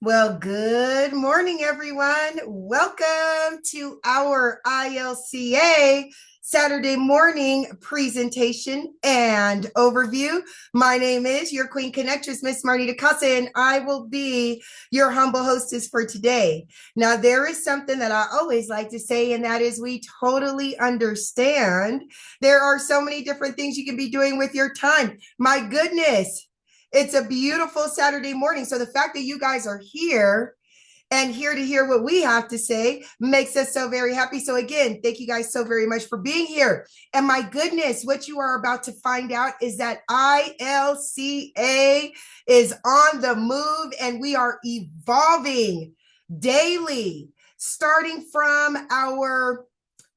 Well, good morning, everyone. Welcome to our ILCA Saturday morning presentation and overview. My name is your Queen Connectress, Miss Marnita Casa, and I will be your humble hostess for today. Now, there is something that I always like to say, and that is we totally understand. There are so many different things you can be doing with your time. My goodness. It's a beautiful Saturday morning. So the fact that you guys are here and here to hear what we have to say makes us so very happy. So again, thank you guys so very much for being here. And my goodness, what you are about to find out is that ILCA is on the move and we are evolving daily, starting from our,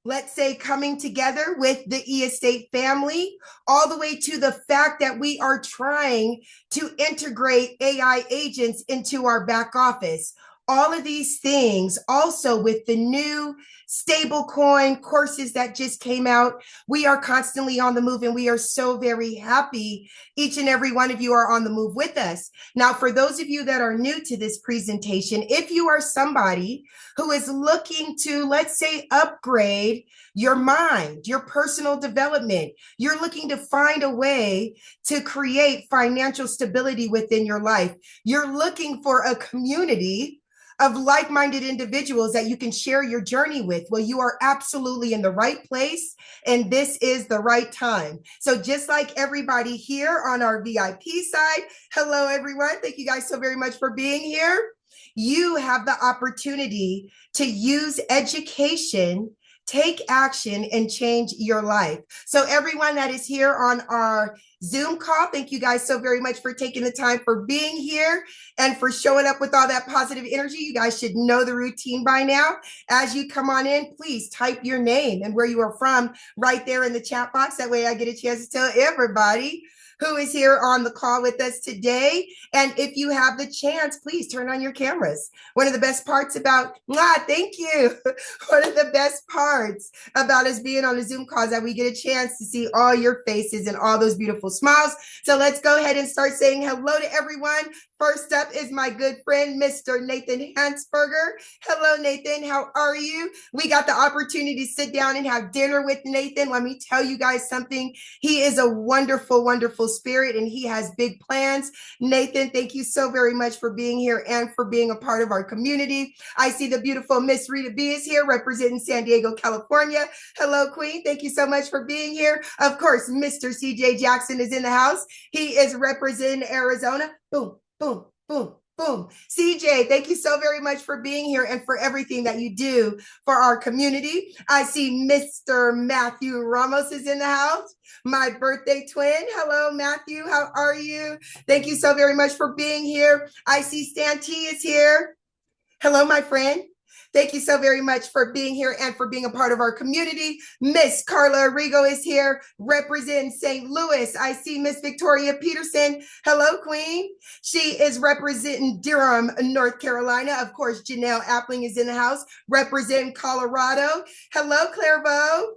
let's say, coming together with the e-estate family, all the way to the fact that we are trying to integrate AI agents into our back office. All of these things, also with the new stablecoin courses that just came out, we are constantly on the move, and we are so very happy each and every one of you are on the move with us. Now, for those of you that are new to this presentation, if you are somebody who is looking to, let's say, upgrade your mind, your personal development, you're looking to find a way to create financial stability within your life, you're looking for a community of like-minded individuals that you can share your journey with, well, you are absolutely in the right place, and this is the right time. So just like everybody here on our VIP side, hello, everyone. Thank you guys so very much for being here. You have the opportunity to use education, take action, and change your life. So everyone that is here on our Zoom call, thank you guys so very much for taking the time for being here and for showing up with all that positive energy. You guys should know the routine by now. As you come on in, please type your name and where you are from right there in the chat box. That way I get a chance to tell everybody who is here on the call with us today. And if you have the chance, please turn on your cameras. One of the best parts about, thank you. One of the best parts about us being on a Zoom call is that we get a chance to see all your faces and all those beautiful smiles. So let's go ahead and start saying hello to everyone. First up is my good friend, Mr. Nathan Hansberger. Hello, Nathan. How are you? We got the opportunity to sit down and have dinner with Nathan. Let me tell you guys something. He is a wonderful, wonderful spirit, and he has big plans. Nathan, thank you so very much for being here and for being a part of our community. I see the beautiful Miss Rita B is here representing San Diego, California. Hello, Queen. Thank you so much for being here. Of course, Mr. CJ Jackson is in the house. He is representing Arizona. Boom, boom, boom, boom. CJ, thank you so very much for being here and for everything that you do for our community. I see Mr. Matthew Ramos is in the house. My birthday twin. Hello, Matthew. How are you? Thank you so very much for being here. I see Stan T is here. Hello, my friend. Thank you so very much for being here and for being a part of our community. Miss Carla Arrigo is here, representing St. Louis. I see Miss Victoria Peterson. Hello, Queen. She is representing Durham, North Carolina. Of course, Janelle Appling is in the house, representing Colorado. Hello, Clairvaux.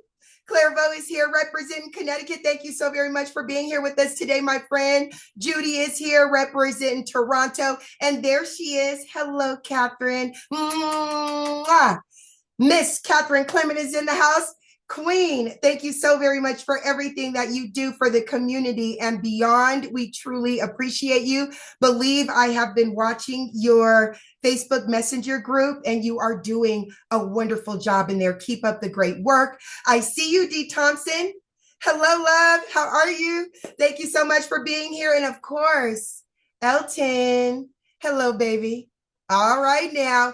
Clairvaux is here representing Connecticut. Thank you so very much for being here with us today, my friend. Judy is here representing Toronto. And there she is. Hello, Catherine. Mwah. Miss Catherine Clement is in the house. Queen, thank you so very much for everything that you do for the community and beyond. We truly appreciate you. Believe I have been watching your Facebook Messenger group, and you are doing a wonderful job in there. Keep up the great work. I see you, Dee Thompson. Hello, love. How are you? Thank you so much for being here. And of course, Elton. Hello, baby. All right now.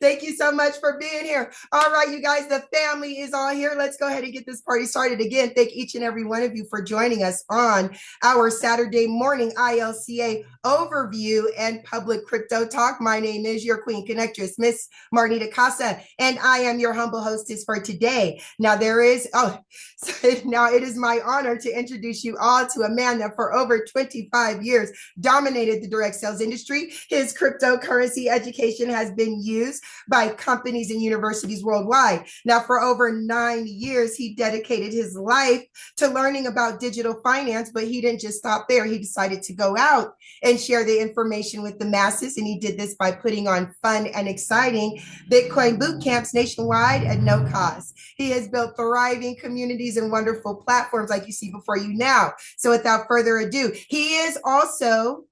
Thank you so much for being here. All right, you guys, the family is all here. Let's go ahead and get this party started. Again, thank each and every one of you for joining us on our Saturday morning ILCA overview and public crypto talk. My name is your Queen Connectress, Miss Marnita Casa, and I am your humble hostess for today. Now it is my honor to introduce you all to a man that for over 25 years dominated the direct sales industry. His cryptocurrency education has been used used by companies and universities worldwide. Now, for over 9 years, he dedicated his life to learning about digital finance, but he didn't just stop there. He decided to go out and share the information with the masses. And he did this by putting on fun and exciting Bitcoin boot camps nationwide at no cost. He has built thriving communities and wonderful platforms like you see before you now. So without further ado, he is also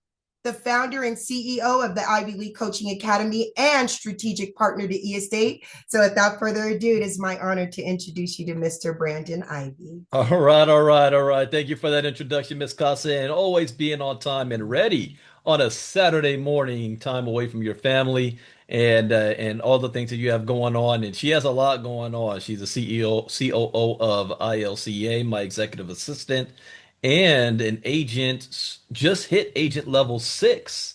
the founder and CEO of the Ivy League Coaching Academy and strategic partner to eEstate. So without further ado, it is my honor to introduce you to Mr. Brandon Ivey. All right, all right, all right. Thank you for that introduction, Miss Casa, and always being on time and ready on a Saturday morning, time away from your family and all the things that you have going on. And she has a lot going on. She's the CEO, COO of ILCA, my executive assistant, and an agent, just hit agent level 6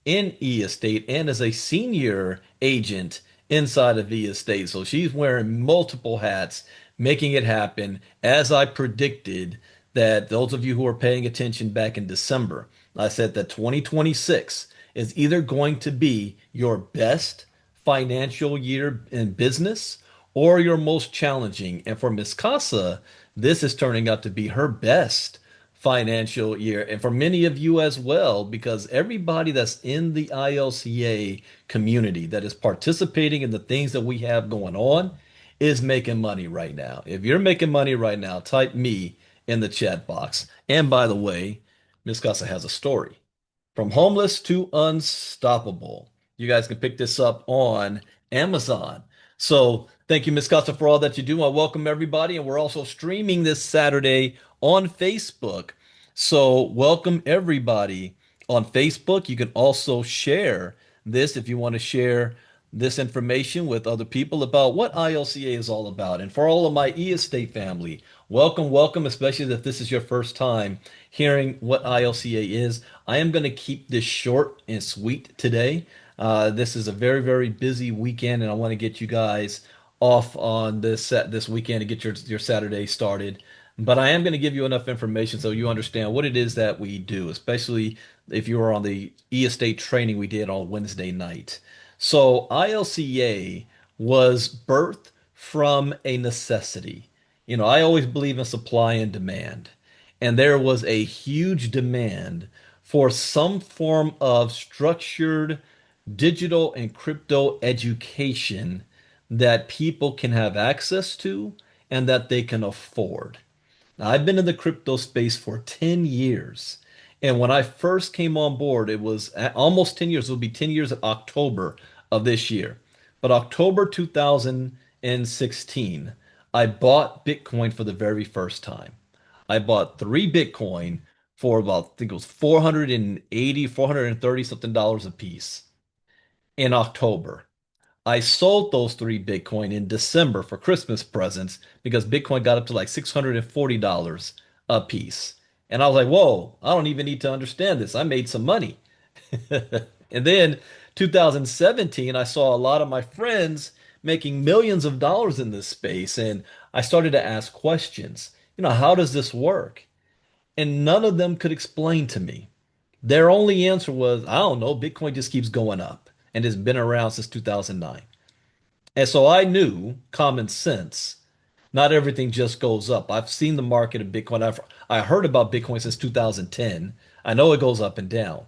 in e-estate and as a senior agent inside of e-estate. So she's wearing multiple hats, making it happen as I predicted that those of you who are paying attention back in December, I said that 2026 is either going to be your best financial year in business or your most challenging. And for Miss Casa, this is turning out to be her best financial year. And for many of you as well, because everybody that's in the ILCA community that is participating in the things that we have going on is making money right now. If you're making money right now, type me in the chat box. And by the way, Miss Casa has a story. From Homeless to Unstoppable. You guys can pick this up on Amazon. So thank you, Miss Costa, for all that you do. I welcome everybody, and we're also streaming this Saturday on Facebook. So welcome everybody on Facebook. You can also share this if you want to share this information with other people about what ILCA is all about. And for all of my e-estate family, welcome, welcome, especially if this is your first time hearing what ILCA is. I am going to keep this short and sweet today. This is a very, very busy weekend, and I want to get you guys off on this weekend to get your Saturday started. But I am going to give you enough information so you understand what it is that we do, especially if you were on the e-estate training we did on Wednesday night. So ILCA was birthed from a necessity. You know, I always believe in supply and demand. And there was a huge demand for some form of structured digital and crypto education that people can have access to and that they can afford. Now, I've been in the crypto space for 10 years. And when I first came on board, it was almost 10 years. It will be 10 years in October of this year. But October 2016, I bought Bitcoin for the very first time. I bought 3 Bitcoin for about, I think it was 480, 430 something dollars a piece in October. I sold those 3 Bitcoin in December for Christmas presents because Bitcoin got up to like $640 a piece. And I was like, whoa, I don't even need to understand this. I made some money. And then 2017, I saw a lot of my friends making millions of dollars in this space. And I started to ask questions. You know, how does this work? And none of them could explain to me. Their only answer was, I don't know, Bitcoin just keeps going up and has been around since 2009. And so I knew common sense. Not everything just goes up. I've seen the market of Bitcoin. I heard about Bitcoin since 2010. I know it goes up and down.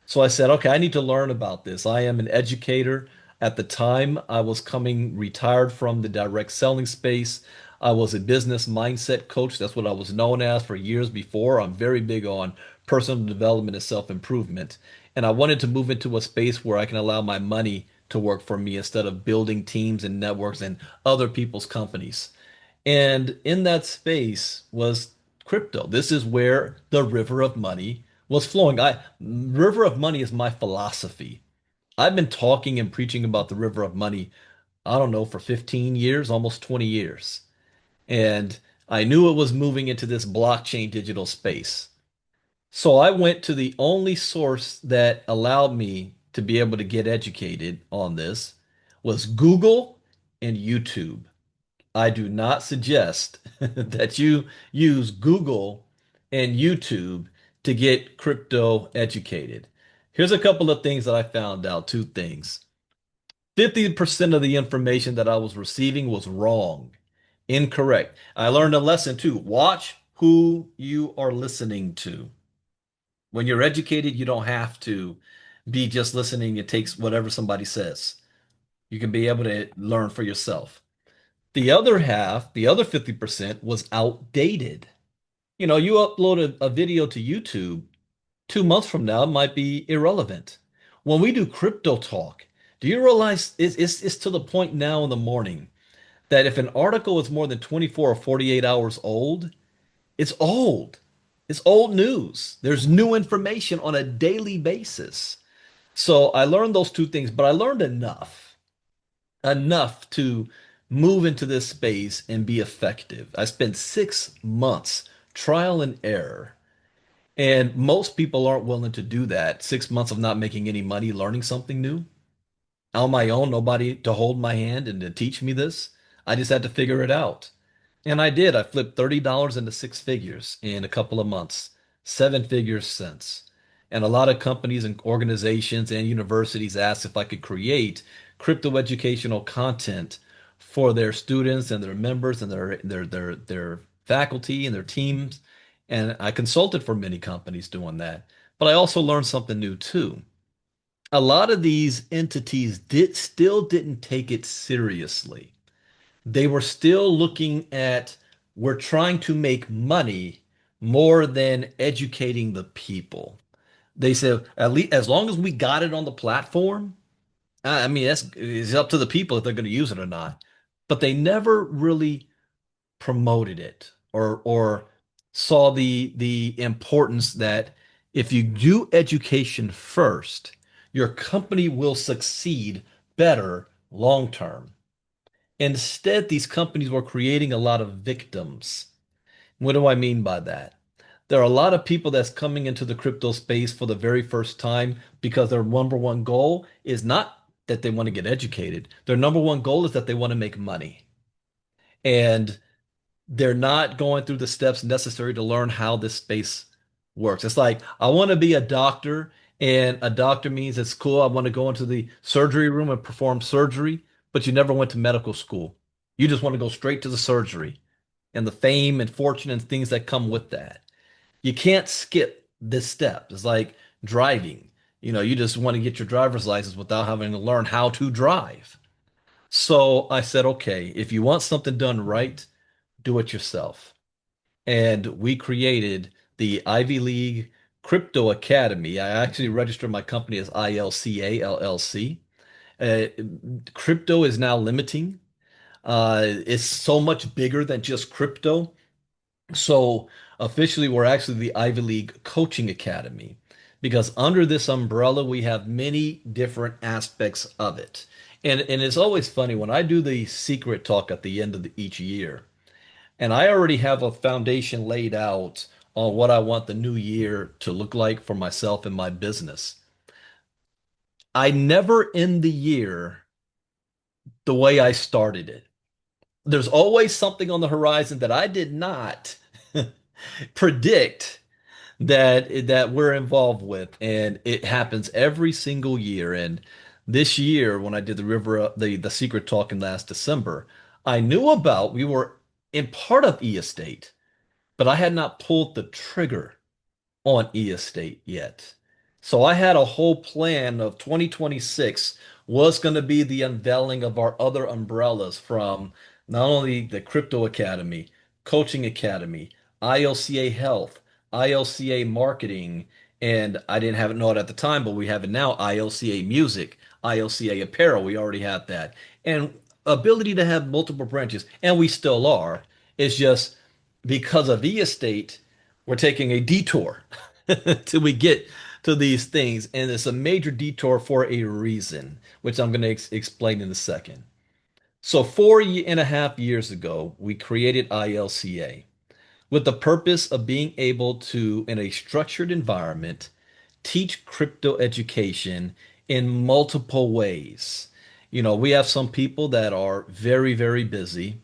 So I said, okay, I need to learn about this. I am an educator. At the time, I was coming retired from the direct selling space. I was a business mindset coach. That's what I was known as for years before. I'm very big on personal development and self-improvement. And I wanted to move into a space where I can allow my money to work for me instead of building teams and networks and other people's companies. And in that space was crypto. This is where the river of money was flowing. River of money is my philosophy. I've been talking and preaching about the river of money, I don't know, for 15 years, almost 20 years. And I knew it was moving into this blockchain digital space. So I went to the only source that allowed me to be able to get educated on this was Google and YouTube. I do not suggest that you use Google and YouTube to get crypto educated. Here's a couple of things that I found out, two things. 50% of the information that I was receiving was wrong, incorrect. I learned a lesson too. Watch who you are listening to. When you're educated, you don't have to be just listening. It takes whatever somebody says. You can be able to learn for yourself. The other half, the other 50% was outdated. You upload a video to YouTube 2 months from now, it might be irrelevant. When we do crypto talk, do you realize it's to the point now in the morning that if an article is more than 24 or 48 hours old, it's old. It's old news. There's new information on a daily basis. So I learned those two things, but I learned enough to move into this space and be effective. I spent 6 months trial and error. And most people aren't willing to do that. 6 months of not making any money, learning something new on my own, nobody to hold my hand and to teach me this. I just had to figure it out. And I did. I flipped $30 into six figures in a couple of months, seven figures since. And a lot of companies and organizations and universities asked if I could create crypto educational content for their students and their members and their faculty and their teams. And I consulted for many companies doing that. But I also learned something new too. A lot of these entities didn't take it seriously. They were still looking at we're trying to make money more than educating the people. They said at least as long as we got it on the platform, I mean that's it's up to the people if they're going to use it or not. But they never really promoted it or saw the importance that if you do education first, your company will succeed better long term. Instead, these companies were creating a lot of victims. What do I mean by that? There are a lot of people that's coming into the crypto space for the very first time because their number one goal is not that they want to get educated. Their number one goal is that they want to make money. And they're not going through the steps necessary to learn how this space works. It's like, I want to be a doctor, and a doctor means it's cool. I want to go into the surgery room and perform surgery, but you never went to medical school. You just want to go straight to the surgery and the fame and fortune and things that come with that. You can't skip this step. It's like driving. You just want to get your driver's license without having to learn how to drive. So I said, okay, if you want something done right, do it yourself. And we created the Ivy League Crypto Academy. I actually registered my company as ILCA LLC. Uh, Crypto is now limiting. It's so much bigger than just crypto. So officially, we're actually the Ivy League Coaching Academy because under this umbrella, we have many different aspects of it. And it's always funny when I do the secret talk at the end of each year. And I already have a foundation laid out on what I want the new year to look like for myself and my business. I never end the year the way I started it. There's always something on the horizon that I did not predict that we're involved with, and it happens every single year. And this year, when I did the river the secret talk in last December, I knew about we were in part of e-estate, but I had not pulled the trigger on e-estate yet. So I had a whole plan of 2026 was going to be the unveiling of our other umbrellas from not only the Crypto Academy, Coaching Academy, ILCA Health, ILCA Marketing, and I didn't have it know it at the time, but we have it now, ILCA Music, ILCA Apparel, we already have that. And ability to have multiple branches, and we still are. It's just because of e-estate, we're taking a detour till we get to these things. And it's a major detour for a reason, which I'm going to explain in a second. So, 4.5 years ago, we created ILCA with the purpose of being able to, in a structured environment, teach crypto education in multiple ways. We have some people that are very, very busy.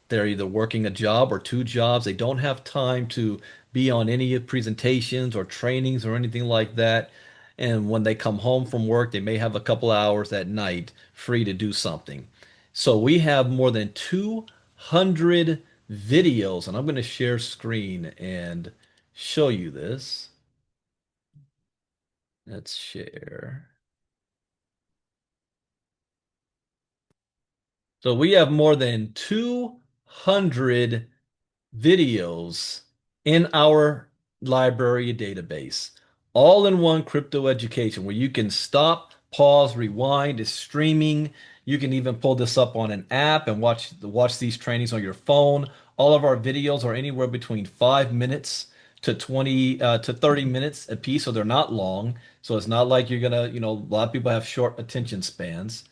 They're either working a job or two jobs. They don't have time to be on any presentations or trainings or anything like that. And when they come home from work, they may have a couple hours at night free to do something. So we have more than 200 videos, and I'm going to share screen and show you this. Let's share. So we have more than 200 videos in our library database, all in one crypto education where you can stop, pause, rewind. It's streaming. You can even pull this up on an app and watch these trainings on your phone. All of our videos are anywhere between 5 minutes to 20 to 30 minutes a piece, so they're not long. So it's not like you're gonna, a lot of people have short attention spans.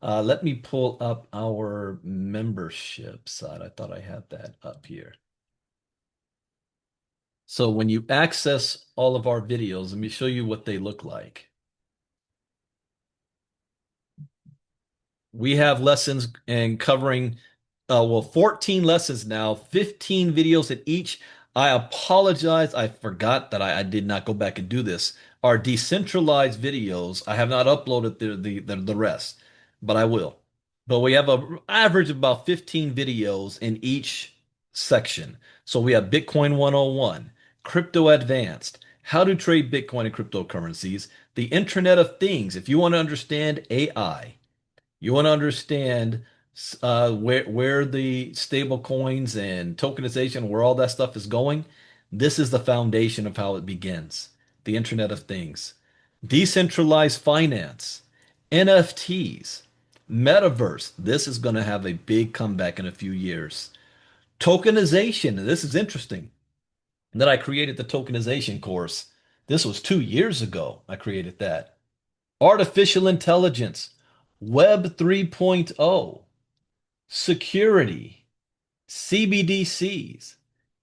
Let me pull up our membership side. I thought I had that up here. So when you access all of our videos, let me show you what they look like. We have lessons and covering, 14 lessons now, 15 videos at each. I apologize. I forgot that I did not go back and do this. Our decentralized videos, I have not uploaded the rest, but I will. But we have an average of about 15 videos in each section. So we have Bitcoin 101, Crypto Advanced, how to trade Bitcoin and cryptocurrencies, the Internet of Things. If you want to understand AI, you want to understand where the stable coins and tokenization, where all that stuff is going. This is the foundation of how it begins. The Internet of Things, decentralized finance, NFTs, metaverse. This is going to have a big comeback in a few years. Tokenization. This is interesting that I created the tokenization course. This was 2 years ago. I created that. Artificial intelligence, Web 3.0, security, CBDCs,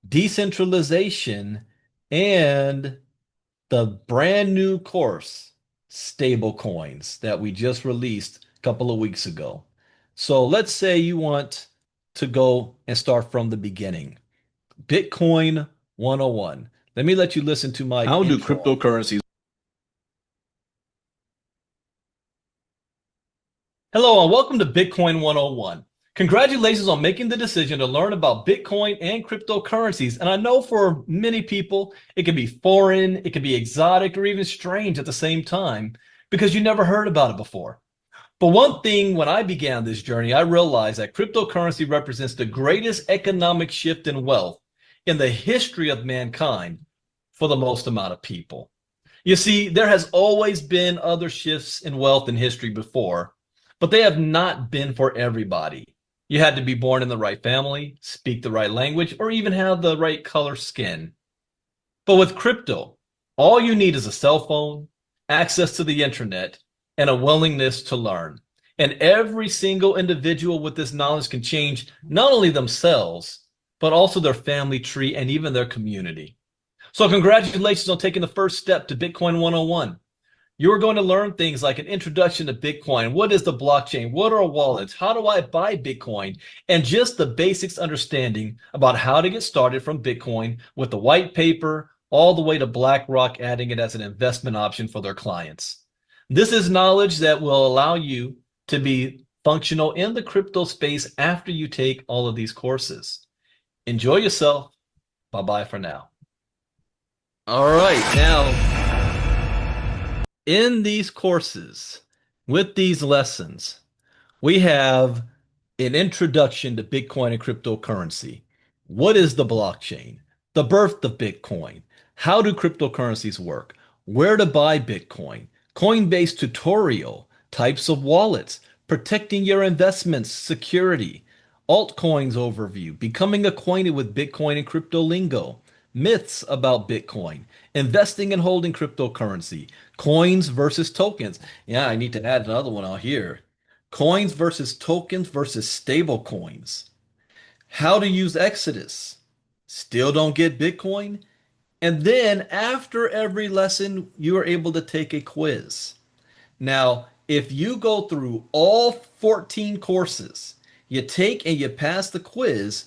decentralization, and the brand new course, stable coins, that we just released a couple of weeks ago. So let's say you want to go and start from the beginning. Bitcoin 101. Let me let you listen to my How do intro. cryptocurrencies? Hello and welcome to Bitcoin 101. Congratulations on making the decision to learn about Bitcoin and cryptocurrencies. And I know for many people, it can be foreign, it can be exotic, or even strange at the same time because you never heard about it before. But one thing, when I began this journey, I realized that cryptocurrency represents the greatest economic shift in wealth in the history of mankind for the most amount of people. You see, there has always been other shifts in wealth in history before, but they have not been for everybody. You had to be born in the right family, speak the right language, or even have the right color skin. But with crypto, all you need is a cell phone, access to the internet, and a willingness to learn. And every single individual with this knowledge can change not only themselves, but also their family tree and even their community. So congratulations on taking the first step to Bitcoin 101. You're going to learn things like an introduction to Bitcoin. What is the blockchain? What are wallets? How do I buy Bitcoin? And just the basics understanding about how to get started from Bitcoin with the white paper all the way to BlackRock adding it as an investment option for their clients. This is knowledge that will allow you to be functional in the crypto space after you take all of these courses. Enjoy yourself. Bye-bye for now. All right, now in these courses, with these lessons, we have an introduction to Bitcoin and cryptocurrency. What is the blockchain? The birth of Bitcoin. How do cryptocurrencies work? Where to buy Bitcoin? Coinbase tutorial. Types of wallets. Protecting your investments. Security. Altcoins overview. Becoming acquainted with Bitcoin and crypto lingo. Myths about Bitcoin. Investing and holding cryptocurrency. Coins versus tokens. Yeah, I need to add another one out here. Coins versus tokens versus stable coins. How to use Exodus. Still don't get Bitcoin? And then after every lesson, you are able to take a quiz. Now, if you go through all 14 courses, you take and you pass the quiz,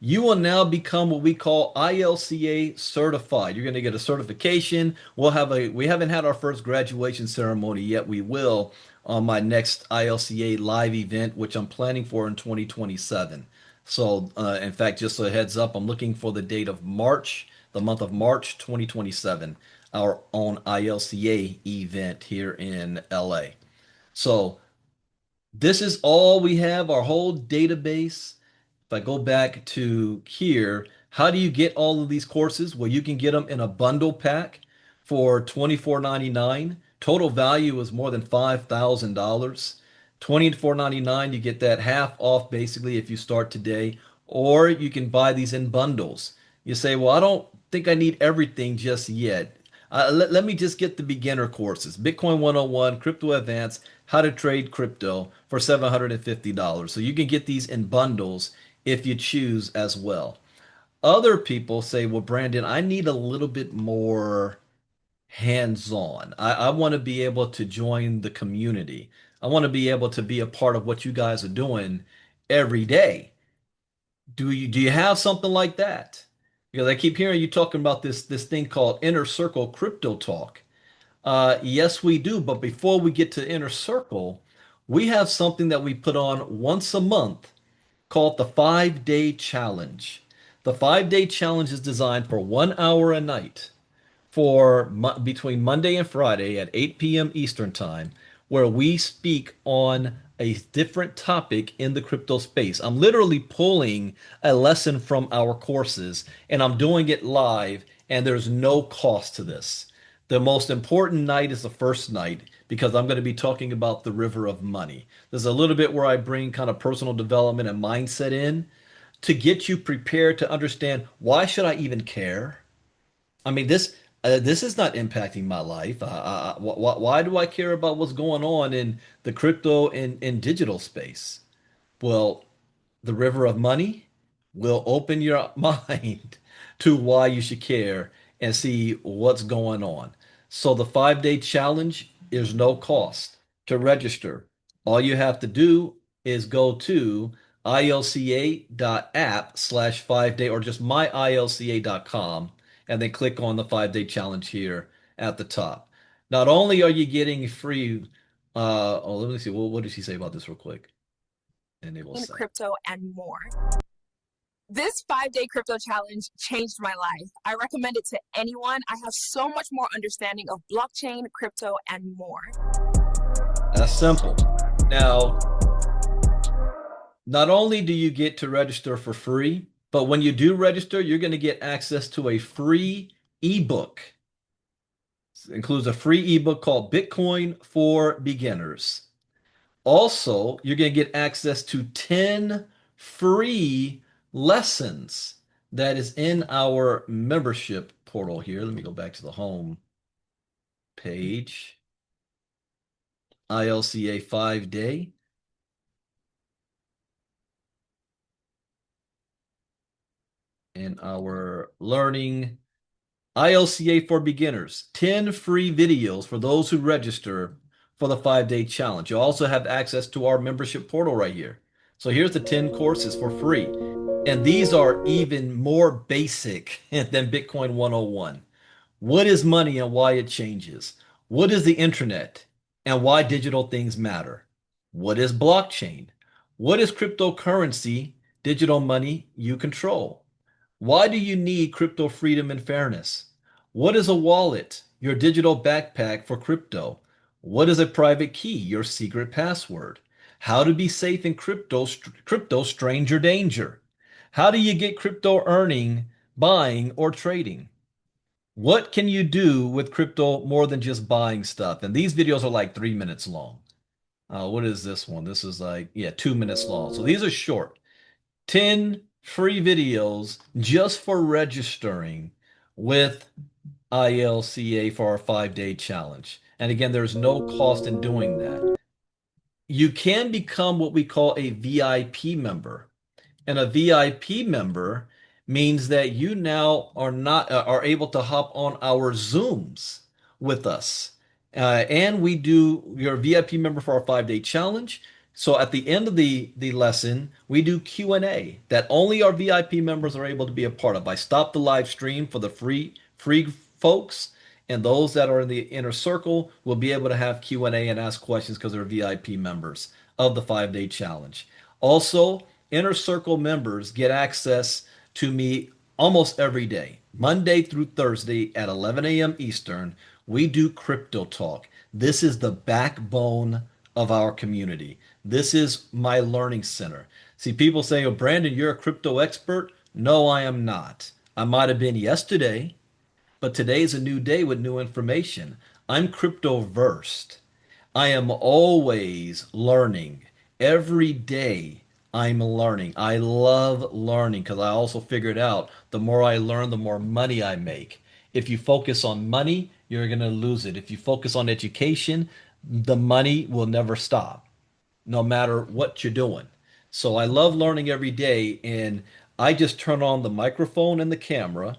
you will now become what we call ILCA certified. You're going to get a certification. We haven't had our first graduation ceremony yet. We will on my next ILCA live event, which I'm planning for in 2027. So, in fact, just a heads up, I'm looking for the date of March, the month of March 2027, our own ILCA event here in LA. So, this is all we have, our whole database. If I go back to here, how do you get all of these courses? Well, you can get them in a bundle pack for $24.99. Total value is more than $5,000. $24.99, you get that half off basically if you start today, or you can buy these in bundles. You say, well, I don't think I need everything just yet. Let me just get the beginner courses. Bitcoin 101, Crypto Advanced, How to Trade Crypto for $750. So you can get these in bundles if you choose as well. Other people say, well, Brandon, I need a little bit more hands-on. I want to be able to join the community. I want to be able to be a part of what you guys are doing every day. Do you have something like that? Because I keep hearing you talking about this thing called Inner Circle Crypto Talk. Yes, we do. But before we get to Inner Circle, we have something that we put on once a month called the 5 Day Challenge. The 5 Day Challenge is designed for 1 hour a night for between Monday and Friday at 8 p.m. Eastern Time, where we speak on a different topic in the crypto space. I'm literally pulling a lesson from our courses and I'm doing it live, and there's no cost to this. The most important night is the first night because I'm going to be talking about the river of money. There's a little bit where I bring kind of personal development and mindset in to get you prepared to understand, why should I even care? I mean, this is not impacting my life. Why do I care about what's going on in the crypto and digital space? Well, the river of money will open your mind to why you should care and see what's going on. So the 5 Day challenge is no cost to register. All you have to do is go to ilca.app/5 day or just myilca.com and then click on the 5 Day challenge here at the top. Not only are you getting free, let me see. What did she say about this real quick? Enable In site. crypto and more. This 5 day crypto challenge changed my life. I recommend it to anyone. I have so much more understanding of blockchain, crypto, and more. That's simple. Now, not only do you get to register for free, but when you do register, you're going to get access to a free ebook. It includes a free ebook called Bitcoin for Beginners. Also, you're going to get access to 10 free lessons that is in our membership portal here. Let me go back to the home page. ILCA 5 Day. In our learning ILCA for beginners, 10 free videos for those who register for the 5 Day challenge. You also have access to our membership portal right here. So here's the 10 courses for free. And these are even more basic than Bitcoin 101. What is money and why it changes? What is the internet and why digital things matter? What is blockchain? What is cryptocurrency, digital money you control? Why do you need crypto freedom and fairness? What is a wallet? Your digital backpack for crypto. What is a private key? Your secret password. How to be safe in crypto stranger danger. How do you get crypto earning, buying, or trading? What can you do with crypto more than just buying stuff? And these videos are like 3 minutes long. What is this one? This is like, yeah, 2 minutes long. So these are short. 10 free videos just for registering with ILCA for our 5 Day challenge. And again, there's no cost in doing that. You can become what we call a VIP member. And a VIP member means that you now are able to hop on our Zooms with us. And we do, you're a VIP member for our 5 Day challenge. So at the end of the lesson, we do Q&A that only our VIP members are able to be a part of. I stop the live stream for the free folks, and those that are in the inner circle will be able to have Q&A and ask questions because they're VIP members of the 5-day challenge. Also, inner circle members get access to me almost every day, Monday through Thursday at 11 a.m. Eastern. We do crypto talk. This is the backbone of our community. This is my learning center. See, people say, oh, Brandon, you're a crypto expert. No, I am not. I might have been yesterday, but today's a new day with new information. I'm crypto versed. I am always learning. Every day I'm learning. I love learning because I also figured out the more I learn, the more money I make. If you focus on money, you're going to lose it. If you focus on education, the money will never stop no matter what you're doing. So I love learning every day, and I just turn on the microphone and the camera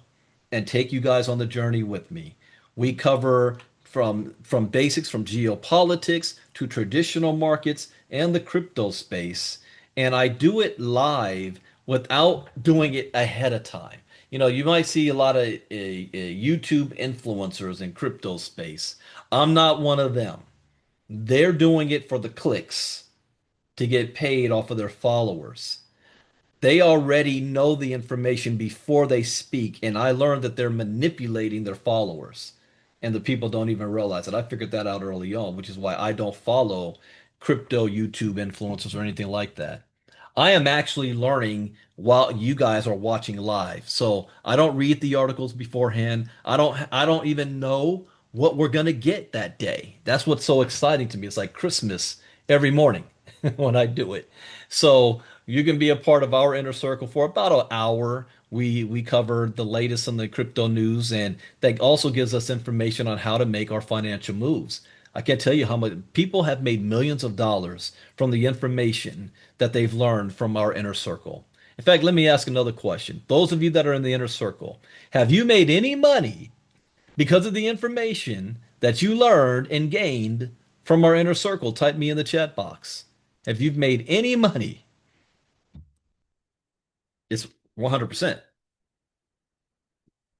and take you guys on the journey with me. We cover from basics from geopolitics to traditional markets and the crypto space, and I do it live without doing it ahead of time. You know, you might see a lot of YouTube influencers in crypto space. I'm not one of them. They're doing it for the clicks to get paid off of their followers. They already know the information before they speak, and I learned that they're manipulating their followers, and the people don't even realize it. I figured that out early on, which is why I don't follow crypto YouTube influencers or anything like that. I am actually learning while you guys are watching live. So I don't read the articles beforehand. I don't even know what we're going to get that day. That's what's so exciting to me. It's like Christmas every morning when I do it. So you can be a part of our inner circle for about an hour. We cover the latest in the crypto news, and that also gives us information on how to make our financial moves. I can't tell you how much people have made millions of dollars from the information that they've learned from our inner circle. In fact, let me ask another question. Those of you that are in the inner circle, have you made any money because of the information that you learned and gained from our inner circle? Type me in the chat box. If you've made any money, it's 100%.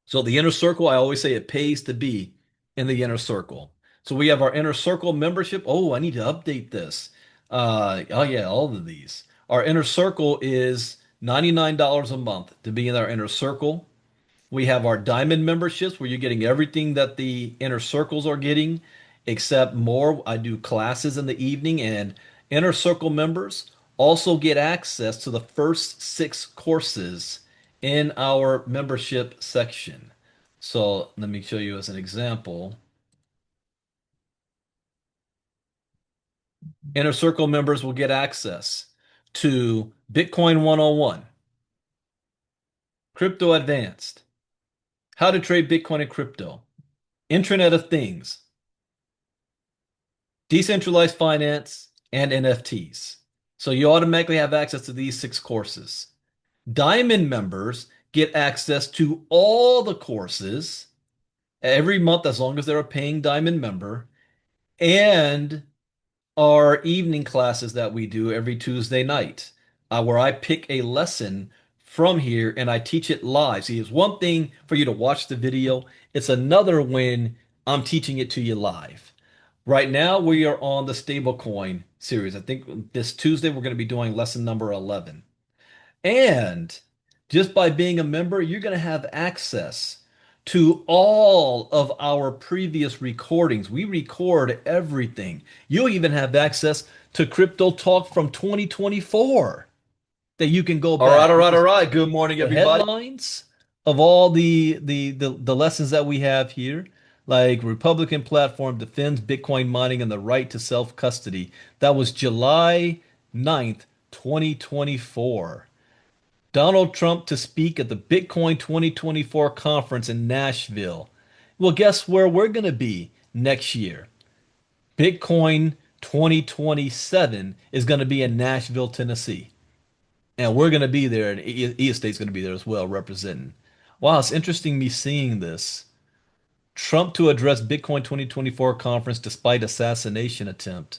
So the inner circle, I always say it pays to be in the inner circle. So we have our inner circle membership. Oh, I need to update this. Oh yeah, all of these. Our inner circle is $99 a month to be in our inner circle. We have our diamond memberships where you're getting everything that the inner circles are getting, except more. I do classes in the evening, and inner circle members also get access to the first 6 courses in our membership section. So let me show you as an example. Inner circle members will get access to Bitcoin 101, Crypto Advanced, How to Trade Bitcoin and Crypto, Internet of Things, Decentralized finance, and NFTs. So you automatically have access to these 6 courses. Diamond members get access to all the courses every month as long as they're a paying Diamond member, and our evening classes that we do every Tuesday night, where I pick a lesson from here and I teach it live. See, it's one thing for you to watch the video, it's another when I'm teaching it to you live. Right now, we are on the stablecoin series. I think this Tuesday we're going to be doing lesson number 11. And just by being a member, you're going to have access to all of our previous recordings. We record everything. You'll even have access to Crypto Talk from 2024 that you can go All right, back. all You right, can all right. Good morning, the everybody. headlines of all the lessons that we have here, like Republican platform defends Bitcoin mining and the right to self-custody. That was July 9th, 2024. Donald Trump to speak at the Bitcoin 2024 conference in Nashville. Well, guess where we're going to be next year? Bitcoin 2027 is going to be in Nashville, Tennessee. And we're going to be there, and E-Estate's going to be there as well, representing. Wow, it's interesting me seeing this. Trump to address Bitcoin 2024 conference despite assassination attempt.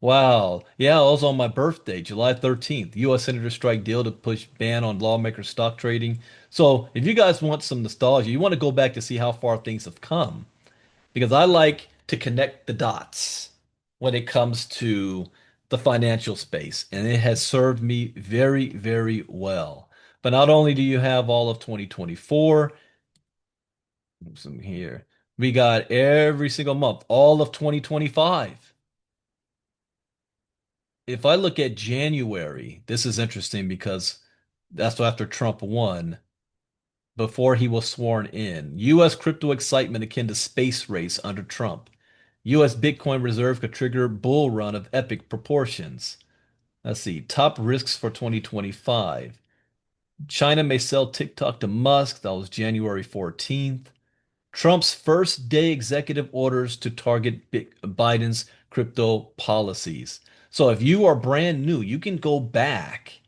Wow. Yeah, it was on my birthday, July 13th. U.S. Senators strike deal to push ban on lawmakers stock trading. So if you guys want some nostalgia, you want to go back to see how far things have come. Because I like to connect the dots when it comes to the financial space, and it has served me very, very well. But not only do you have all of 2024, some here, we got every single month, all of 2025. If I look at January, this is interesting because that's after Trump won, before he was sworn in. U.S. crypto excitement akin to space race under Trump. U.S. Bitcoin reserve could trigger bull run of epic proportions. Let's see. Top risks for 2025. China may sell TikTok to Musk. That was January 14th. Trump's first day executive orders to target Biden's crypto policies. So if you are brand new, you can go back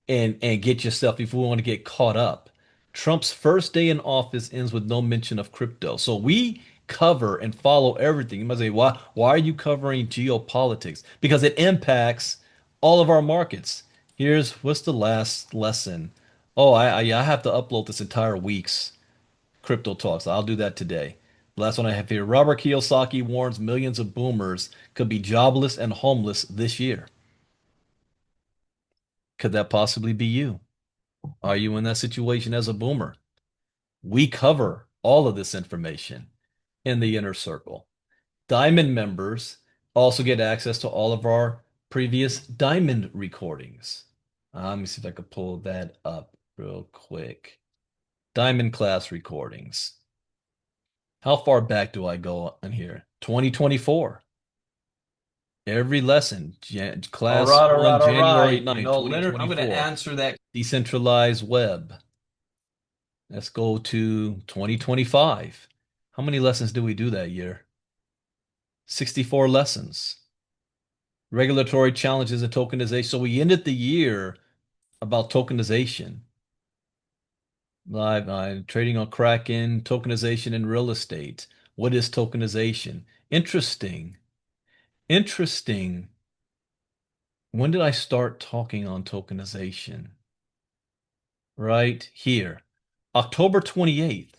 and get yourself if we want to get caught up. Trump's first day in office ends with no mention of crypto. So we cover and follow everything. You might say, why are you covering geopolitics? Because it impacts all of our markets. Here's what's the last lesson. Oh, I have to upload this entire week's crypto talks. I'll do that today. The last one I have here. Robert Kiyosaki warns millions of boomers could be jobless and homeless this year. Could that possibly be you? Are you in that situation as a boomer? We cover all of this information in the inner circle. Diamond members also get access to all of our previous Diamond recordings. Let me see if I could pull that up real quick. Diamond class recordings. How far back do I go in here? 2024. Every lesson, class one, All January right. 9th, Leonard, I'm going to 2024. answer that. Decentralized web. Let's go to 2025. How many lessons did we do that year? 64 lessons. Regulatory challenges and tokenization. So we ended the year about tokenization. Live trading on Kraken, tokenization in real estate. What is tokenization? Interesting. Interesting. When did I start talking on tokenization? Right here. October 28th.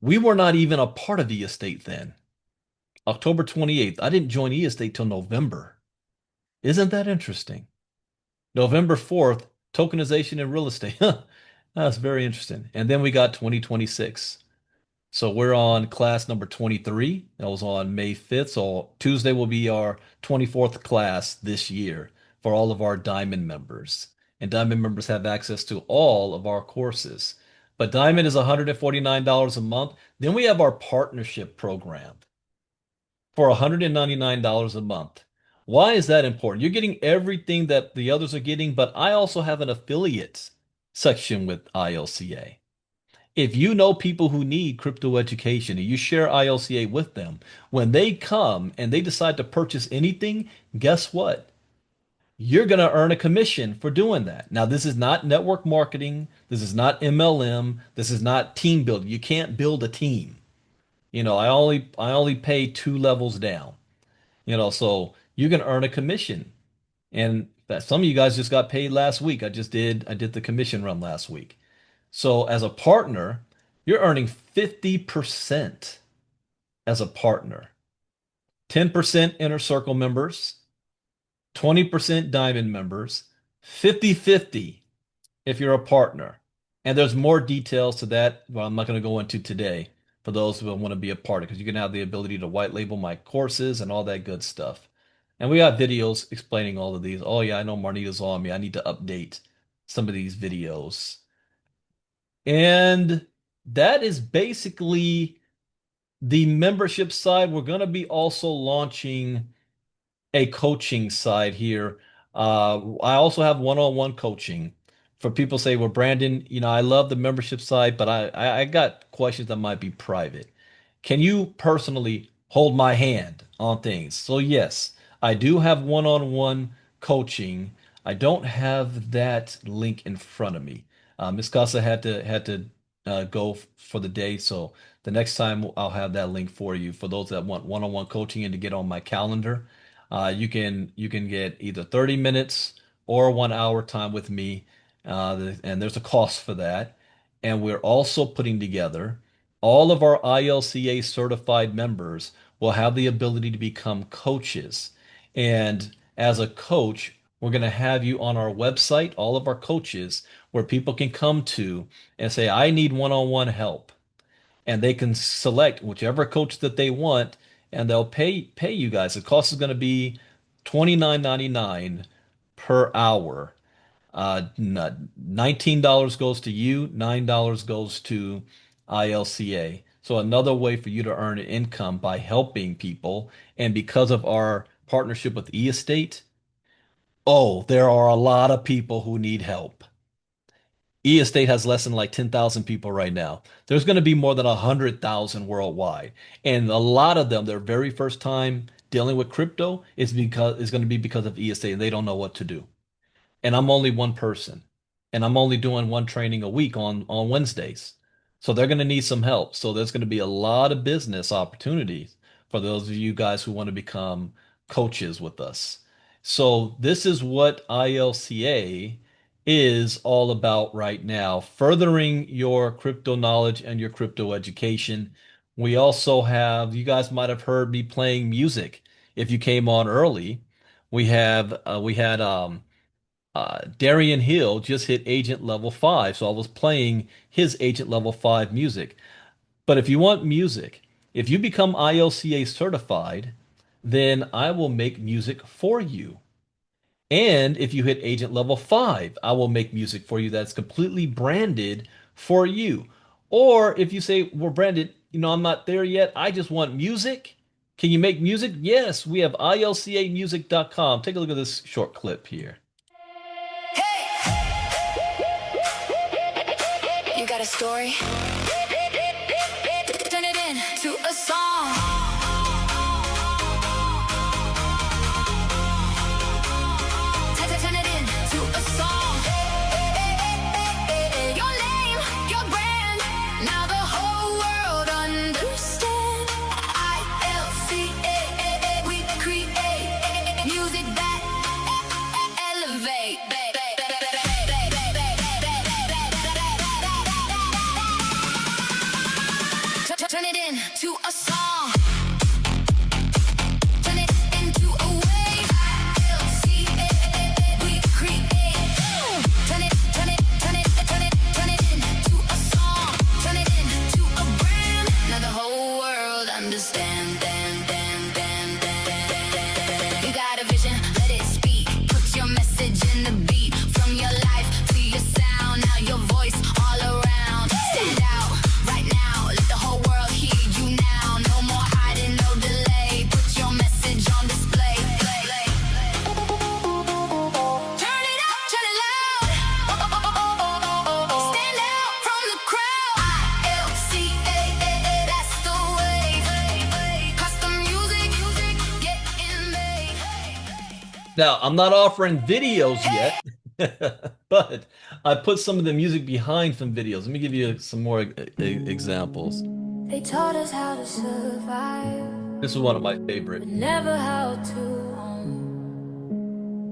We were not even a part of the estate then. October 28th. I didn't join eState till November. Isn't that interesting? November 4th, tokenization in real estate. That's very interesting. And then we got 2026. So we're on class number 23. That was on May 5th. So Tuesday will be our 24th class this year for all of our Diamond members. And Diamond members have access to all of our courses. But Diamond is $149 a month. Then we have our partnership program for $199 a month. Why is that important? You're getting everything that the others are getting, but I also have an affiliate section with ILCA. If you know people who need crypto education and you share ILCA with them, when they come and they decide to purchase anything, guess what? You're going to earn a commission for doing that. Now, this is not network marketing. This is not MLM. This is not team building. You can't build a team. I only pay two levels down. So you can earn a commission. And that some of you guys just got paid last week. I did the commission run last week. So as a partner, you're earning 50% as a partner. 10% inner circle members, 20% diamond members, 50-50 if you're a partner. And there's more details to that. Well, I'm not going to go into today for those who want to be a part of it because you can have the ability to white label my courses and all that good stuff. And we got videos explaining all of these. Oh yeah, I know Marnita's on me. I need to update some of these videos. And that is basically the membership side. We're going to be also launching a coaching side here. I also have one-on-one coaching for people say, well, Brandon, I love the membership side, but I got questions that might be private. Can you personally hold my hand on things? So yes, I do have one-on-one coaching. I don't have that link in front of me. Miss Casa had to go for the day, so the next time I'll have that link for you for those that want one-on-one coaching and to get on my calendar. You can get either 30 minutes or 1 hour time with me, and there's a cost for that. And we're also putting together all of our ILCA certified members will have the ability to become coaches. And as a coach, we're going to have you on our website, all of our coaches, where people can come to and say, I need one-on-one help. And they can select whichever coach that they want, and they'll pay you guys. The cost is going to be $29.99 per hour. $19 goes to you, $9 goes to ILCA. So another way for you to earn an income by helping people. And because of our partnership with eEstate, oh, there are a lot of people who need help. eEstate has less than like 10,000 people right now. There's going to be more than 100,000 worldwide. And a lot of them, their very first time dealing with crypto is going to be because of eEstate and they don't know what to do. And I'm only one person, and I'm only doing one training a week on Wednesdays. So they're going to need some help. So there's going to be a lot of business opportunities for those of you guys who want to become coaches with us. So this is what ILCA is all about right now, furthering your crypto knowledge and your crypto education. We also have, you guys might have heard me playing music if you came on early. We had Darian Hill just hit agent level 5, so I was playing his agent level 5 music. But if you want music, if you become ILCA certified, then I will make music for you. And if you hit agent level 5, I will make music for you that's completely branded for you. Or if you say, well, Brandon, I'm not there yet. I just want music. Can you make music? Yes, we have ilcamusic.com. Take a look at this short clip here. You got a story? Turn it into a song. Turn it into a song. Your name, your brand. Now the whole world understands. ILCA, we create music that elevate. Turn it into a song. Turn it into a wave. ILCA, we create. Turn it into a song. Turn it into a brand. Now the whole world understands. You got a vision, let it speak. Put your message in the beat. From your life to your sound. Now your voice all around. Stand out right now. Let the whole world hear you now. No more hiding, no delay. Put your message on display. Turn it up, turn it loud. Stand out from the crowd. ILCA, that's the way. Custom music, getting made. Now, I'm not offering videos yet, but I put some of the music behind some videos. Let me give you some more examples. They taught us how to survive, This is one of my favorite. but never how to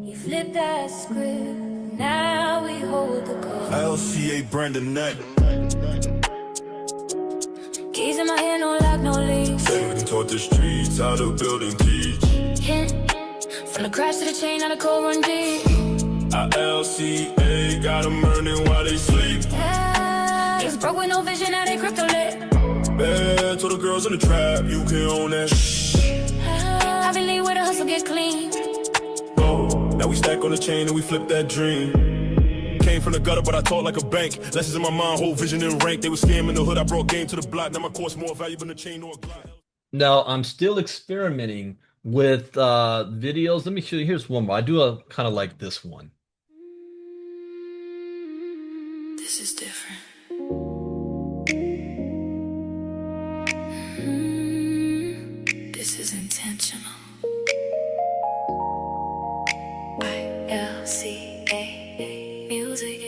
You flip that script, now we hold the code. ILCA Brandon Ivey. Keys in my hand, no lock, no leash. We taught the streets how to build and teach. Hint, from the crash to the chain, now the code run deep. ILCA got them earning while they sleep. Yeah, it's broke with no vision, now they crypto lit. Bad to the girls in the trap, you can own that. I believe where the hustle get clean. Oh, now we stack on the chain and we flip that dream. Came from the gutter, but I taught like a bank. Lessons in my mind, whole vision in rank. They were scamming the hood, I brought game to the block. Now my course more valuable than a chain or a Glock. Now, I'm still experimenting with videos. Let me show you. Here's one more. I do a kind of like this one. This is different. This is intentional. ILCA music.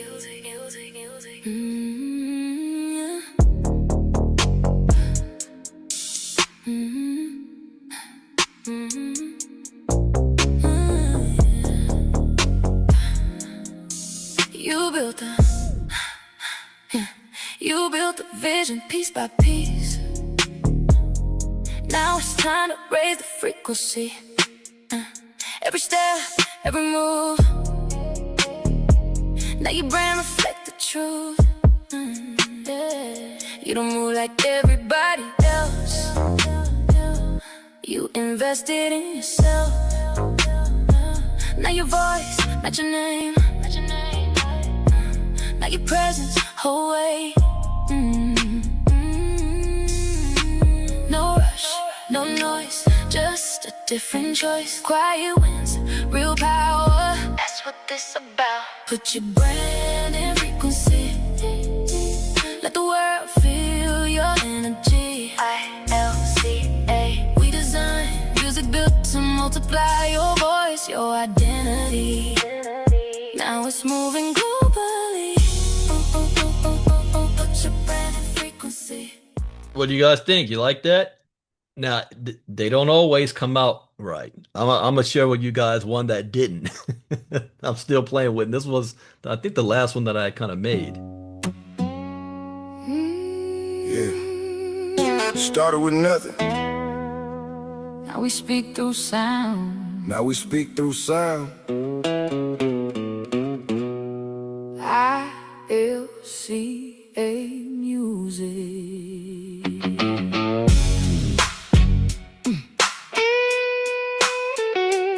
built a You built a vision piece by piece. Now it's time to raise the frequency. Every step, every move. Now your brand reflect the truth. Yeah. You don't move like everybody else. You invested in yourself. Now your voice, not your name. Now your presence, whole way. No rush, no noise, just a different choice. Quiet wins, real power. That's what this about. Put your brand in frequency. Let the world feel your energy. ILCA. We design music built to multiply your voice, your identity. Now it's moving globally. Put your brand in frequency. What do you guys think? You like that? Now, they don't always come out right. I'm gonna share with you guys one that didn't. I'm still playing with. And this was, I think, the last one that I kind of made. Yeah. Started with nothing. Now we speak through sound. Now we speak through sound. ILCA music.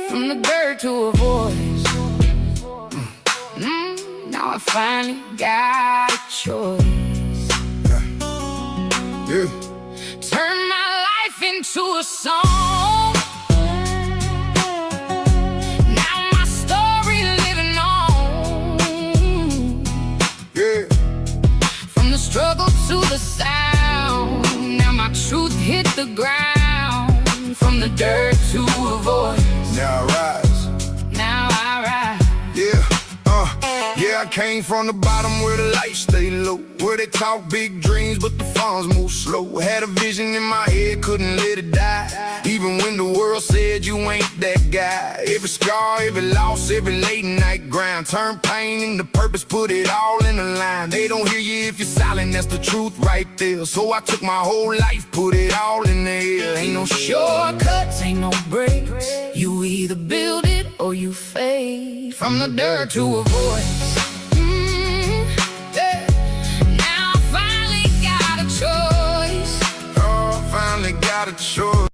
From the dirt to a voice. Now I finally got a choice. Yeah. Turn my life into a song. Now my story living on. Yeah. From the struggle to the sound. Now my truth hit the ground. From the dirt to a voice. Now I rise. Now I rise. Yeah. Yeah, I came from the bottom where the lights stay low, where they talk big dreams but the funds move slow. Had a vision in my head, couldn't let it die, even when the world said you ain't that guy. Every scar, every loss, every late night grind, turn pain into purpose, put it all in a line. They don't hear you if you're silent, that's the truth right there. So I took my whole life, put it all in the air. Ain't no shortcuts, ain't no breaks. You either build it or you fade. From the dirt to a voice. Yeah. Now I finally got a choice. Oh, finally got a choice.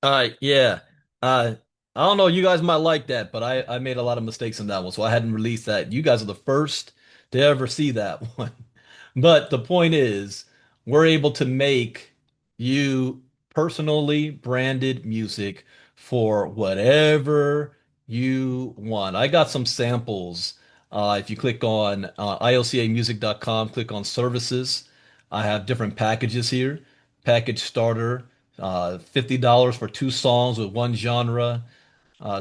All right, yeah. I don't know, you guys might like that, but I made a lot of mistakes in that one, so I hadn't released that. You guys are the first to ever see that one. But the point is, we're able to make you personally branded music for whatever you want. I got some samples. If you click on ilcamusic.com, click on services, I have different packages here. Package starter, $50 for 2 songs with 1 genre.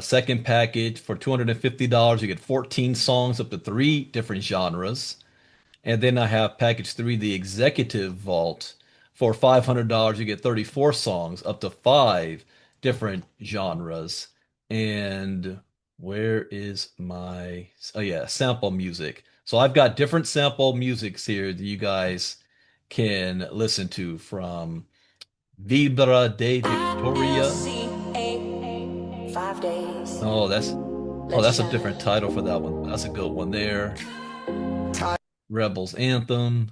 Second package for $250, you get 14 songs up to 3 different genres. And then I have package 3, the Executive Vault. For $500, you get 34 songs up to 5 different genres. And where is my, oh yeah, sample music. So I've got different sample musics here that you guys can listen to, from Vibra de Victoria. 5 days. Oh, that's a different title for that one. That's a good one there. Rebels Anthem.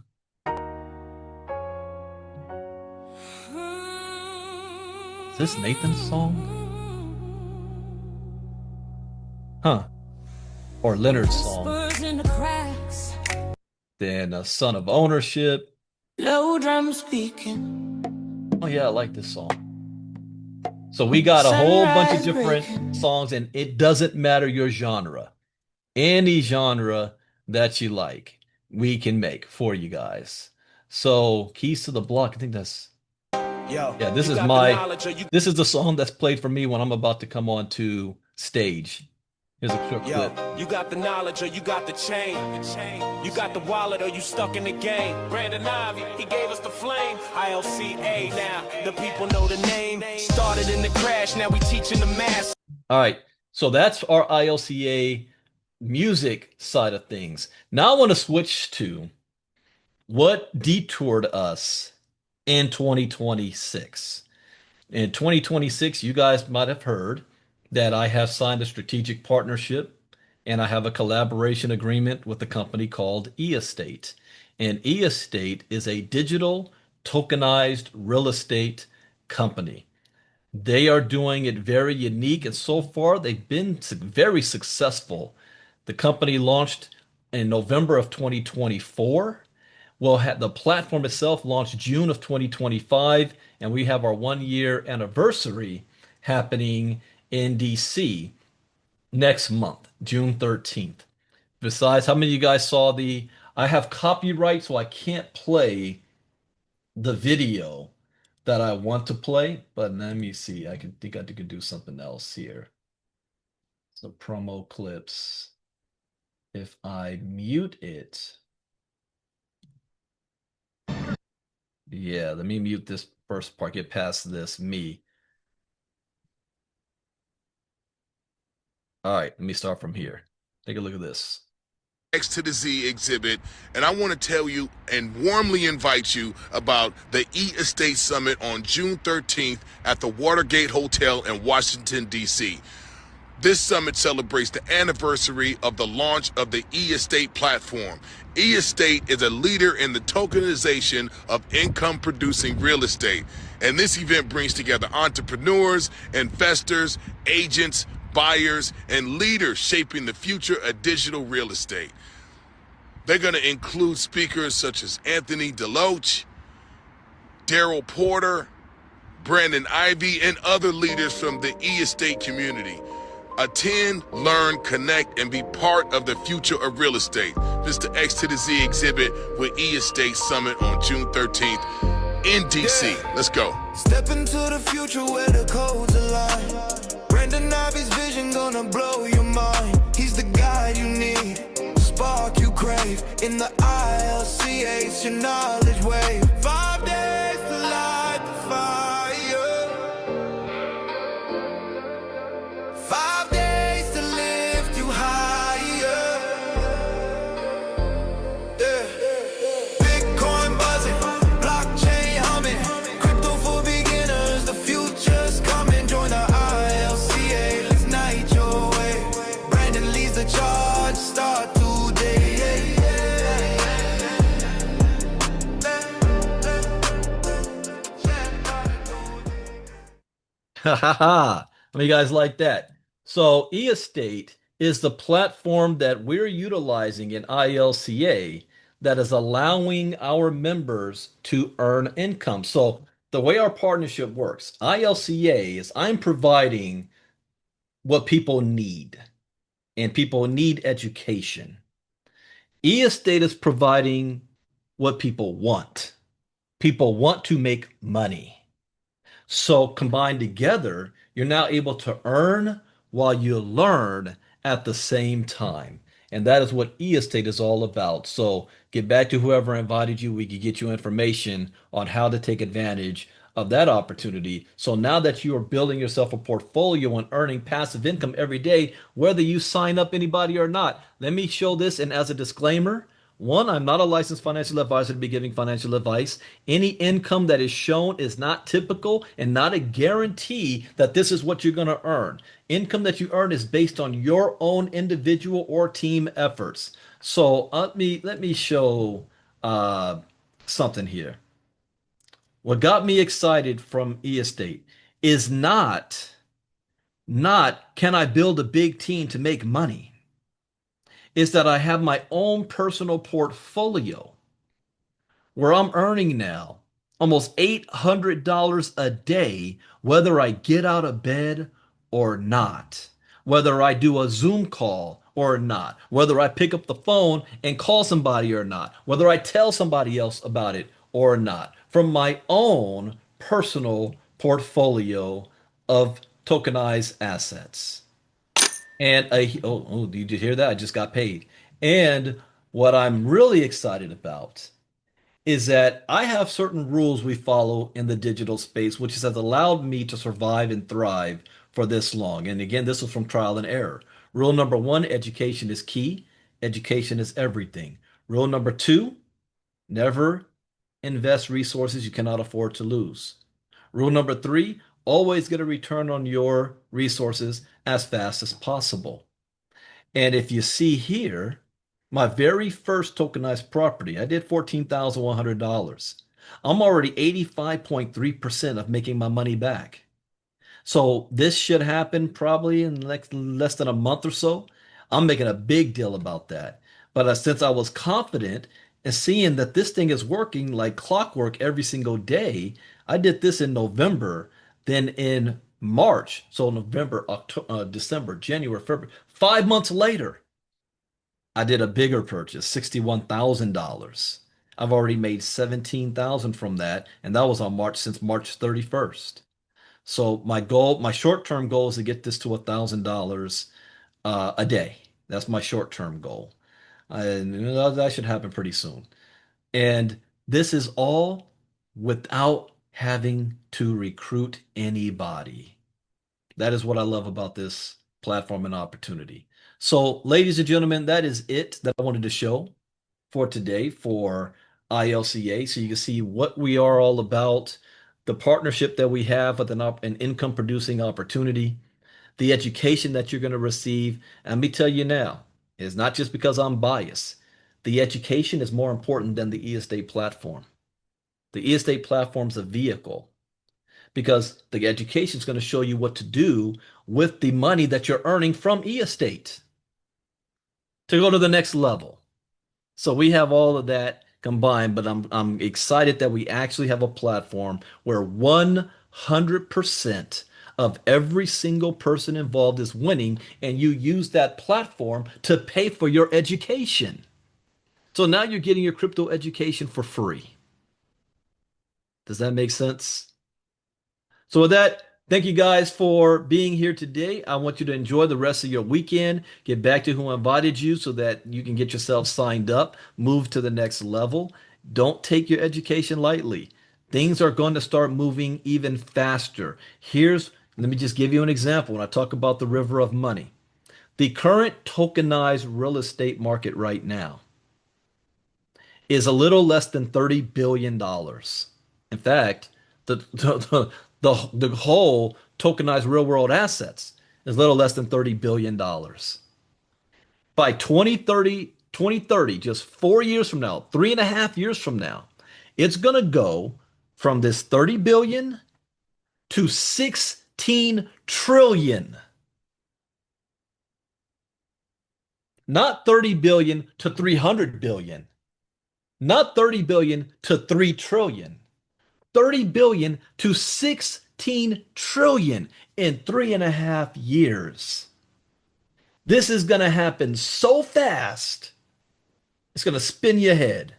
Is this Nathan's song? Huh. Or Leonard's song. Then Son of Ownership. Low drum speaking. Oh yeah, I like this song. So we got a whole bunch of different songs, and it doesn't matter your genre. Any genre that you like, we can make for you guys. So Keys to the Block, I think that's, yeah, this is this is the song that's played for me when I'm about to come on to stage. Here's a short clip. You got the knowledge or you got the chain. You got the wallet or you stuck in the game. Brandon Ivey, he gave us the flame. ILCA now, the people know the name. Started in the crash, now we teaching the mass. All right, so that's our ILCA music side of things. Now I want to switch to what detoured us in 2026. In 2026, you guys might have heard that I have signed a strategic partnership and I have a collaboration agreement with a company called eEstate. And eEstate is a digital tokenized real estate company. They are doing it very unique, and so far they've been very successful. The company launched in November of 2024. Well, the platform itself launched June of 2025, and we have our 1 year anniversary happening in DC next month, June 13th. Besides, how many of you guys saw the? I have copyright, so I can't play the video that I want to play, but let me see. I can think I could do something else here. So promo clips. If I mute it, yeah, let me mute this first part, get past this, me. All right, let me start from here. Take a look at this. X to the Z exhibit, and I want to tell you and warmly invite you about the eEstate Summit on June 13th at the Watergate Hotel in Washington, D.C. This summit celebrates the anniversary of the launch of the eEstate platform. eEstate is a leader in the tokenization of income-producing real estate, and this event brings together entrepreneurs, investors, agents, buyers, and leaders shaping the future of digital real estate. They're going to include speakers such as Anthony Deloach, Daryl Porter, Brandon Ivey, and other leaders from the eEstate community. Attend, learn, connect, and be part of the future of real estate. This is the X to the Z exhibit with eEstate Summit on June 13th in DC. Let's go. Step into the future where the codes align. Brandon Ivey's vision gonna blow your mind. He's the guide you need, spark you crave. In the ILCA, it's your knowledge wave. 5 days to light the fire. 5 days to lift you higher. Yeah. Bitcoin buzzing, blockchain humming, crypto for beginners. The future's coming. Join the ILCA, let's night your way. Brandon leads the charge, start today. Ha ha ha. How many guys like that? So eEstate is the platform that we're utilizing in ILCA that is allowing our members to earn income. So the way our partnership works, ILCA is I'm providing what people need, and people need education. eEstate is providing what people want. People want to make money. So combined together, you're now able to earn while you learn at the same time. And that is what eEstate is all about. So get back to whoever invited you. We can get you information on how to take advantage of that opportunity. So now that you are building yourself a portfolio and earning passive income every day, whether you sign up anybody or not, let me show this. And as a disclaimer, one, I'm not a licensed financial advisor to be giving financial advice. Any income that is shown is not typical and not a guarantee that this is what you're going to earn. Income that you earn is based on your own individual or team efforts. So let me show something here. What got me excited from eEstate is not can I build a big team to make money, is that I have my own personal portfolio where I'm earning now almost $800 a day, whether I get out of bed or not, whether I do a Zoom call or not, whether I pick up the phone and call somebody or not, whether I tell somebody else about it or not, from my own personal portfolio of tokenized assets. And did you hear that? I just got paid. And what I'm really excited about is that I have certain rules we follow in the digital space, which has allowed me to survive and thrive for this long. And again, this was from trial and error. Rule number one, education is key. Education is everything. Rule number two, never invest resources you cannot afford to lose. Rule number three, always get a return on your resources as fast as possible. And if you see here, my very first tokenized property, I did $14,100. I'm already 85.3% of making my money back. So this should happen probably in less than a month or so. I'm making a big deal about that. But since I was confident and seeing that this thing is working like clockwork every single day, I did this in November, then in March. So November, October, December, January, February. 5 months later, I did a bigger purchase, $61,000. I've already made 17,000 from that, and that was on since March 31st. So my goal, my short-term goal is to get this to $1,000 a day. That's my short-term goal. And that should happen pretty soon. And this is all without having to recruit anybody. That is what I love about this platform and opportunity. So, ladies and gentlemen, that is it that I wanted to show for today for ILCA. So you can see what we are all about, the partnership that we have with an income producing opportunity, the education that you're going to receive. And let me tell you now, it's not just because I'm biased. The education is more important than the e-estate platform. The e-estate platform is a vehicle because the education is going to show you what to do with the money that you're earning from e-estate to go to the next level. So we have all of that combined, but I'm excited that we actually have a platform where 100% of every single person involved is winning, and you use that platform to pay for your education. So now you're getting your crypto education for free. Does that make sense? So with that, thank you guys for being here today. I want you to enjoy the rest of your weekend. Get back to who invited you so that you can get yourself signed up, move to the next level. Don't take your education lightly. Things are going to start moving even faster. Let me just give you an example when I talk about the river of money. The current tokenized real estate market right now is a little less than $30 billion. In fact, the whole tokenized real world assets is a little less than $30 billion. By 2030, just 4 years from now, 3.5 years from now, it's going to go from this 30 billion to 16 trillion. Not 30 billion to 300 billion. Not 30 billion to 3 trillion. 30 billion to 16 trillion in 3.5 years. This is going to happen so fast, it's going to spin your head.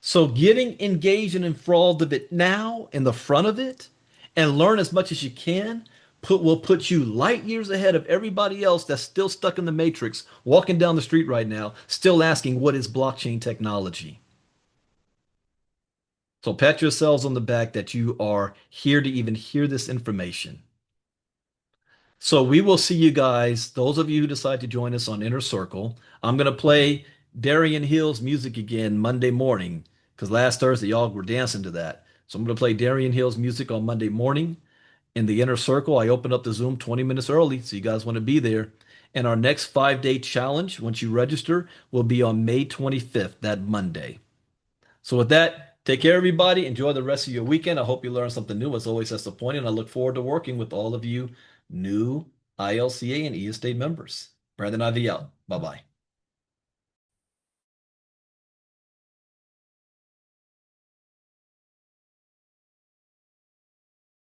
So getting engaged and enthralled of it now in the front of it and learn as much as you can will put you light years ahead of everybody else that's still stuck in the matrix, walking down the street right now, still asking what is blockchain technology. So pat yourselves on the back that you are here to even hear this information. So we will see you guys, those of you who decide to join us on Inner Circle. I'm going to play Darian Hill's music again Monday morning because last Thursday y'all were dancing to that. So I'm going to play Darian Hill's music on Monday morning in the Inner Circle. I open up the Zoom 20 minutes early, so you guys want to be there. And our next 5-day challenge, once you register, will be on May 25th, that Monday. So with that, take care, everybody. Enjoy the rest of your weekend. I hope you learned something new. As always, that's the point, and I look forward to working with all of you new ILCA and e-estate members. Brandon Ivey out. Bye-bye.